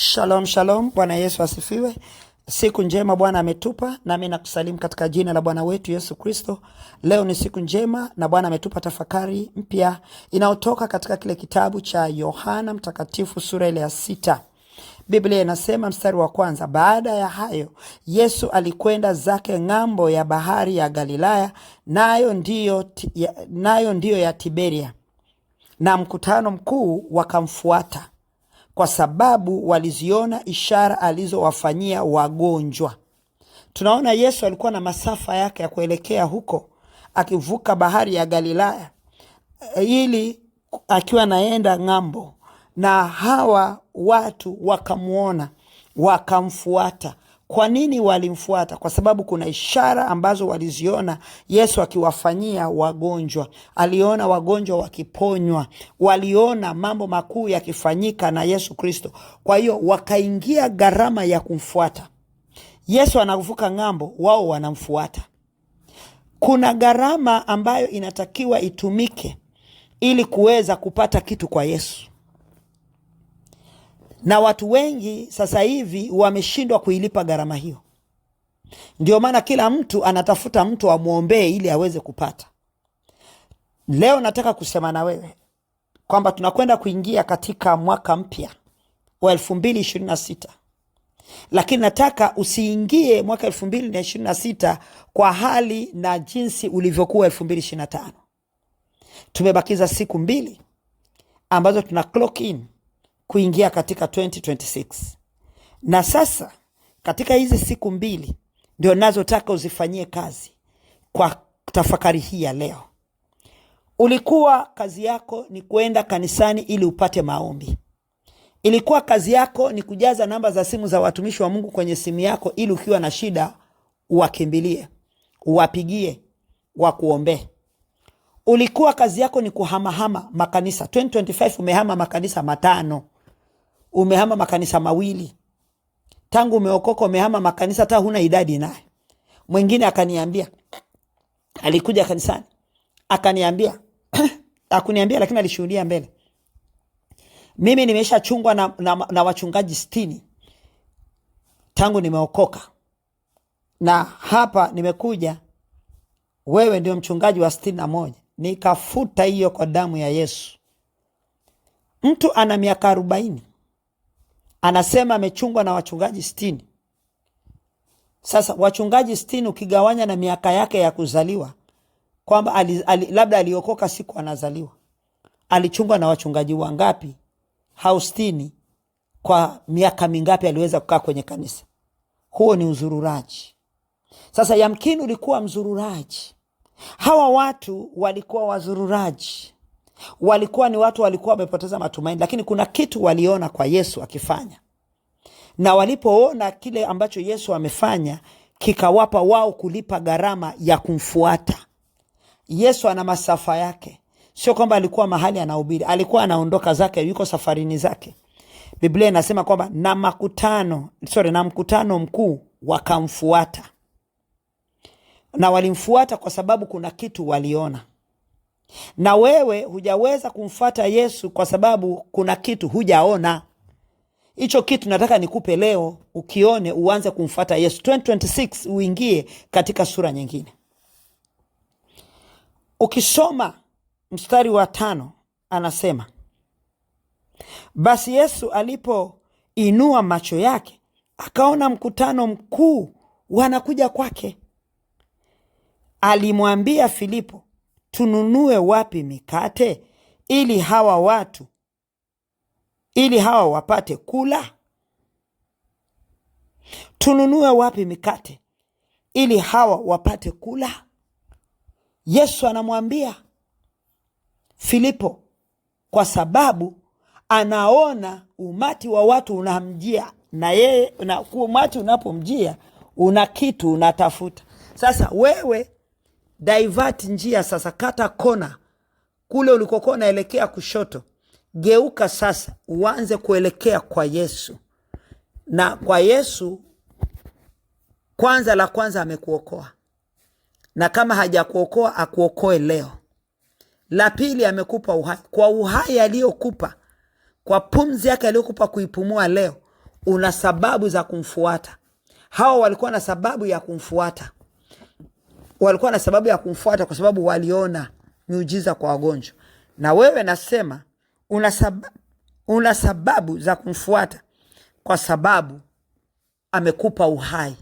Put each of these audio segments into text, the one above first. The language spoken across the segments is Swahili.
Shalom, shalom. Bwana Yesu asifiwe. Siku njema Bwana ametupa, nami nakusalimu katika jina la Bwana wetu Yesu Kristo. Leo ni siku njema na Bwana ametupa tafakari mpya inayotoka katika kile kitabu cha Yohana Mtakatifu sura ile ya 6. Biblia inasema mstari wa kwanza, baada ya hayo Yesu alikwenda zake ng'ambo ya bahari ya Galilaya, nayo ndiyo ya Tiberia, na mkutano mkuu wakamfuata, kwa sababu waliziona ishara alizowafanyia wagonjwa. Tunaona Yesu alikuwa na masafa yake ya kuelekea huko, akivuka bahari ya Galilaya ili akiwa naenda ng'ambo, na hawa watu wakamuona, wakamfuata. Kwa nini walimfuata? Kwa sababu kuna ishara ambazo waliziona Yesu akiwafanyia wagonjwa. Aliona wagonjwa wakiponywa, waliona mambo makuu yakifanyika na Yesu Kristo. Kwa hiyo wakaingia gharama ya kumfuata. Yesu anavuka ng'ambo, wao wanamfuata. Kuna gharama ambayo inatakiwa itumike ili kuweza kupata kitu kwa Yesu. Na watu wengi sasa hivi wameshindwa kuilipa gharama hiyo. Ndio maana kila mtu anatafuta mtu amuombee ili aweze kupata. Leo nataka kusema na wewe kwamba tunakwenda kuingia katika mwaka mpya wa 2026. Lakini nataka usiingie mwaka 2026 kwa hali na jinsi ulivyokuwa 2025. Tumebakiza siku 2 ambazo tuna clock in kuingia katika 2026. Na sasa katika hizi siku 2 ndio nazotaka uzifanyie kazi kwa tafakari hii ya leo. Ulikuwa kazi yako ni kuenda kanisani ili upate maombi. Ilikuwa kazi yako ni kujaza namba za simu za watumishi wa Mungu kwenye simu yako ili ukiwa na shida uwakimbilie, uwapigie, wakuombee. Ulikuwa kazi yako ni kuhamahama makanisa. 2025 umehama makanisa 5. Umehama makanisa 2. Tangu umeokoka umehama makanisa hata huna idadi naye. Mwingine akaniambia, alikuja kanisani akaniambia akuniambia, lakini alishuhudia mbele, mimi nimeshachungwa na wachungaji 60 tangu nimeokoka, na hapa nimekuja, wewe ndio mchungaji wa 61. Nikafuta hiyo kwa damu ya Yesu. Mtu ana miaka 40 anasema amechungwa na wachungaji 60. Sasa wachungaji 60 ukigawanya na miaka yake ya kuzaliwa, kwamba labda aliokoka siku anazaliwa, alichungwa na wachungaji wangapi? Hao 60 kwa miaka mingapi aliweza kukaa kwenye kanisa? Huo ni uzururaji. Sasa yamkini ulikuwa mzururaji. Hawa watu walikuwa wazururaji. Walikuwa ni watu walikuwa wamepoteza matumaini, lakini kuna kitu waliona kwa Yesu akifanya. Na walipoona kile ambacho Yesu amefanya, kikawapa wao kulipa gharama ya kumfuata. Yesu ana masafa yake. Sio kwamba alikuwa mahali anahubiri, alikuwa anaondoka zake, yuko safarini zake. Biblia inasema kwamba na mkutano mkuu wakamfuata. Na walimfuata kwa sababu kuna kitu waliona. Na wewe hujaweza kumfuata Yesu kwa sababu kuna kitu hujaona. Hicho kitu nataka nikupe leo, ukione uanze kumfuata Yesu. 2026 uingie katika sura nyingine. Ukisoma mstari wa 5 anasema, basi Yesu alipoinua macho yake akaona mkutano mkuu wanakuja kwake. Alimwambia Filipo, tununue wapi mikate ili hawa wapate kula? Tununue wapi mikate ili hawa wapate kula? Yesu anamwambia Filipo kwa sababu anaona umati wa watu unamjia, na yeye umati unapomjia una kitu unatafuta. Sasa wewe divert njia, sasa kata kona kule ulikokuwa unaelekea kushoto, geuka sasa uanze kuelekea kwa Yesu. Na kwa Yesu kwanza amekuokoa, na kama hajakuokoa akuokoe leo. La pili, amekupa uhai. Kwa uhai aliyokupa, kwa pumzi yake aliyokupa kuipumua leo, una sababu za kumfuata. Hawa walikuwa na sababu ya kumfuata. Walikuwa na sababu ya kumfuata kwa sababu waliona miujiza kwa wagonjwa. Na wewe nasema una sababu za kumfuata kwa sababu amekupa uhai.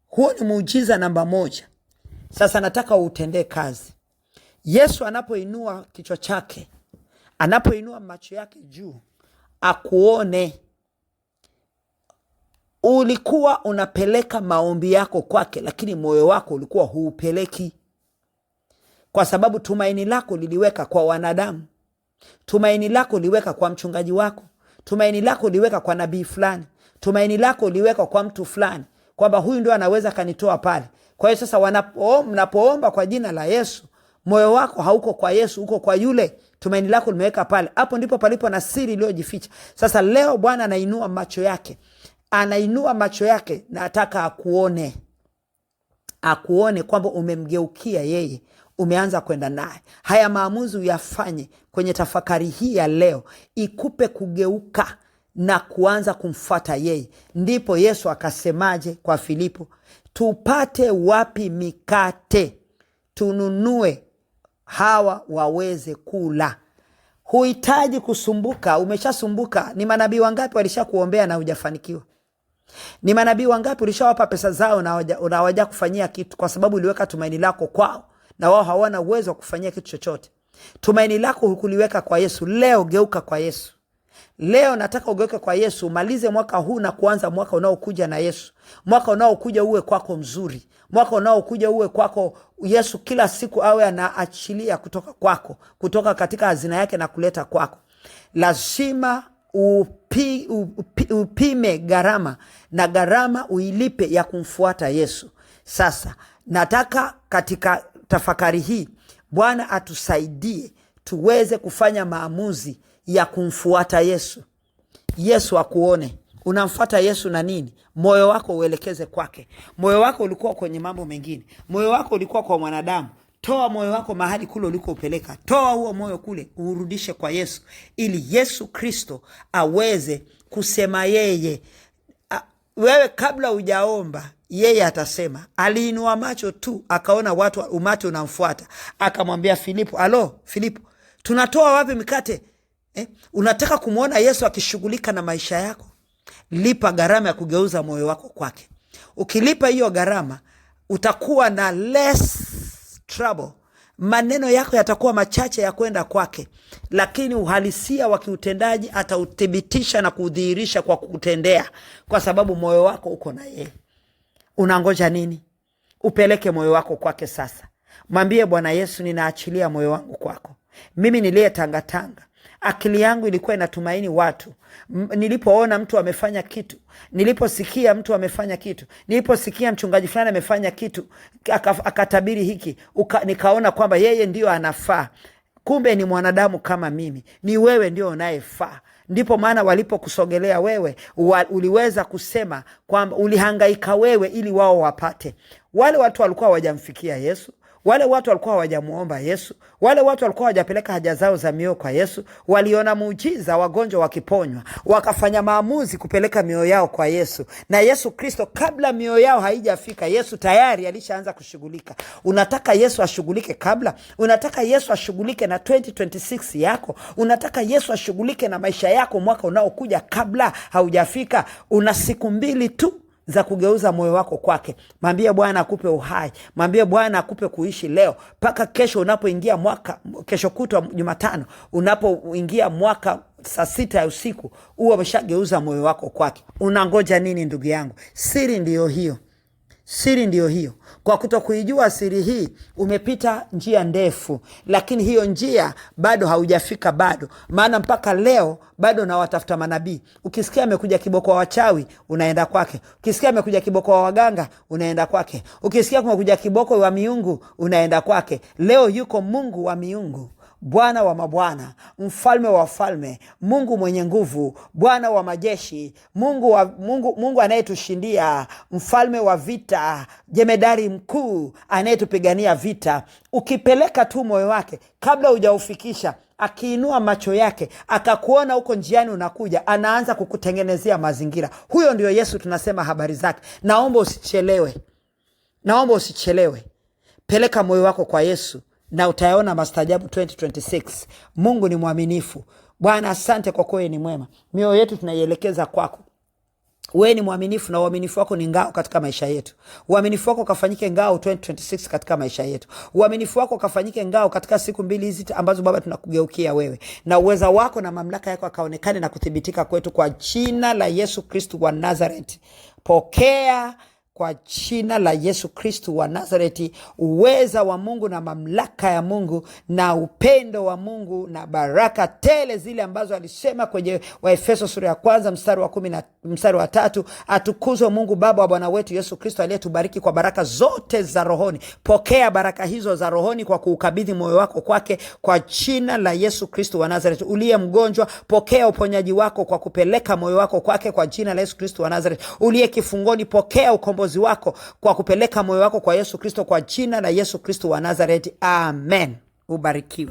Huo ni muujiza namba 1. Sasa nataka utendee kazi. Yesu anapoinua kichwa chake, anapoinua macho yake juu, akuone. Ulikuwa unapeleka maombi yako kwake, lakini moyo wako ulikuwa huupeleki. Kwa sababu tumaini lako liliweka kwa wanadamu. Tumaini lako liweka kwa mchungaji wako. Tumaini lako liweka kwa nabii fulani. Tumaini lako liweka kwa mtu fulani, kwamba huyu ndio anaweza kanitoa pale. Kwa hiyo sasa mnapoomba kwa jina la Yesu, moyo wako hauko kwa Yesu, uko kwa yule tumaini lako limeweka pale. Hapo ndipo palipo na siri iliyojificha. Sasa leo Bwana anainua macho yake. Anainua macho yake na ataka akuone. Akuone kwamba umemgeukia yeye, umeanza kwenda naye. Haya maamuzi uyafanye kwenye tafakari hii ya leo, ikupe kugeuka na kuanza kumfuata yeye. Ndipo Yesu akasemaje kwa Filipo? Tupate wapi mikate tununue hawa waweze kula? Huhitaji kusumbuka, umeshasumbuka. Ni manabii wangapi walishakuombea na hujafanikiwa? Ni manabii wangapi ulishawapa pesa zao na hawaja kufanyia kitu, kwa sababu uliweka tumaini lako kwao na wao hawana uwezo wa kufanyia kitu chochote. Tumaini lako hukuliweka kwa Yesu. Leo geuka kwa Yesu. Leo nataka ugeuke kwa Yesu. Umalize mwaka huu na kuanza mwaka unaokuja na Yesu. Mwaka unaokuja uwe kwako mzuri. Mwaka unaokuja uwe kwako Yesu kila siku awe anaachilia kutoka kwako, kutoka katika hazina yake na kuleta kwako. Lazima upime gharama, na gharama uilipe ya kumfuata Yesu. Sasa nataka katika tafakari hii Bwana atusaidie tuweze kufanya maamuzi ya kumfuata Yesu. Yesu akuone. Unamfuata Yesu na nini? Moyo wako uelekeze kwake. Moyo wako ulikuwa kwenye mambo mengine. Moyo wako ulikuwa kwa mwanadamu. Toa moyo wako mahali kule uliko upeleka. Toa huo moyo kule urudishe kwa Yesu, ili Yesu Kristo aweze kusema yeye. Wewe kabla hujaomba, yeye atasema. Aliinua macho tu akaona watu umati unamfuata, akamwambia Filipo, alo Filipo, tunatoa wapi mikate? Unataka kumwona Yesu akishughulika na maisha yako? Lipa gharama ya kugeuza moyo wako kwake. Ukilipa hiyo gharama, utakuwa na less trouble. Maneno yako yatakuwa machache ya kwenda kwake, lakini uhalisia wa kiutendaji atauthibitisha na kudhihirisha kwa kutendea, kwa sababu moyo wako uko na yeye. Unangoja nini? Upeleke moyo wako kwake sasa. Mwambie, Bwana Yesu, ninaachilia moyo wangu kwako. Mimi niliye tangatanga, akili yangu ilikuwa inatumaini watu. Nilipoona mtu amefanya kitu, niliposikia mtu amefanya kitu, niliposikia mchungaji fulani amefanya kitu, akatabiri hiki, nikaona kwamba yeye ndio anafaa. Kumbe ni mwanadamu kama mimi. Ni wewe ndio unayefaa. Ndipo maana walipokusogelea wewe, uliweza kusema kwamba ulihangaika wewe ili wao wapate. Wale watu walikuwa hawajamfikia Yesu. Wale watu walikuwa hawajamuomba Yesu. Wale watu walikuwa hawajapeleka haja zao za mioyo kwa Yesu. Waliona muujiza, wagonjwa wakiponywa, wakafanya maamuzi kupeleka mioyo yao kwa Yesu. Na Yesu Kristo, kabla mioyo yao haijafika, Yesu tayari alishaanza kushughulika. Unataka Yesu ashughulike kabla? Unataka Yesu ashughulike na 2026 yako? Unataka Yesu ashughulike na maisha yako mwaka unaokuja kabla haujafika? Una siku 2 tu za kugeuza moyo wako kwake. Mwambie Bwana akupe uhai. Mwambie Bwana akupe kuishi leo mpaka kesho unapoingia mwaka, kesho kutwa Jumatano unapoingia mwaka saa 6 ya usiku, uwe umeshageuza moyo wako kwake. Unangoja nini ndugu yangu? Siri ndiyo hiyo. Siri ndiyo hiyo. Kwa kutokuijua siri hii, umepita njia ndefu, lakini hiyo njia bado haujafika bado. Maana mpaka leo bado na watafuta manabii. Ukisikia amekuja kiboko wa wachawi, unaenda kwake. Ukisikia amekuja kiboko wa waganga, unaenda kwake. Ukisikia kumekuja kiboko wa miungu, unaenda kwake. Leo yuko Mungu wa miungu, Bwana wa mabwana, mfalme wa falme, Mungu mwenye nguvu, Bwana wa majeshi, Mungu anayetushindia, mfalme wa vita, jemedari mkuu anayetupigania vita. Ukipeleka tu moyo wake kabla hujaufikisha, akiinua macho yake akakuona huko njiani unakuja, anaanza kukutengenezea mazingira. Huyo ndio Yesu tunasema habari zake. Naomba usichelewe. Peleka moyo wako kwa Yesu na utayaona maajabu 2026. Mungu ni mwaminifu. Bwana, asante kwa kuwa ni mwema. Mioyo yetu tunaielekeza kwako. Wewe ni mwaminifu na uaminifu wako ni ngao katika maisha yetu. Uaminifu wako kafanyike ngao 2026 katika maisha yetu. Uaminifu wako kafanyike ngao katika siku mbili hizi ambazo Baba tunakugeukia wewe. Na uweza wako na mamlaka yako akaonekane na kuthibitika kwetu kwa jina la Yesu Kristo wa Nazareti. Pokea kwa jina la Yesu Kristo wa Nazareti uweza wa Mungu na mamlaka ya Mungu na upendo wa Mungu na baraka tele zile ambazo alisema kwenye Waefeso sura ya 1 mstari wa 10 na mstari wa 3. Atukuzwe Mungu Baba wa Bwana wetu Yesu Kristo aliyetubariki kwa baraka zote za rohoni. Pokea baraka hizo za rohoni kwa kuukabidhi moyo wako kwake kwa jina la Yesu Kristo wa Nazareti. Uliye mgonjwa, pokea uponyaji wako kwa kupeleka moyo wako kwake kwa jina la Yesu Kristo wa Nazareti. Uliye kifungoni, pokea ukombozi wako kwa kupeleka moyo wako kwa Yesu Kristo kwa jina la Yesu Kristo wa Nazareti. Amen. Ubarikiwe.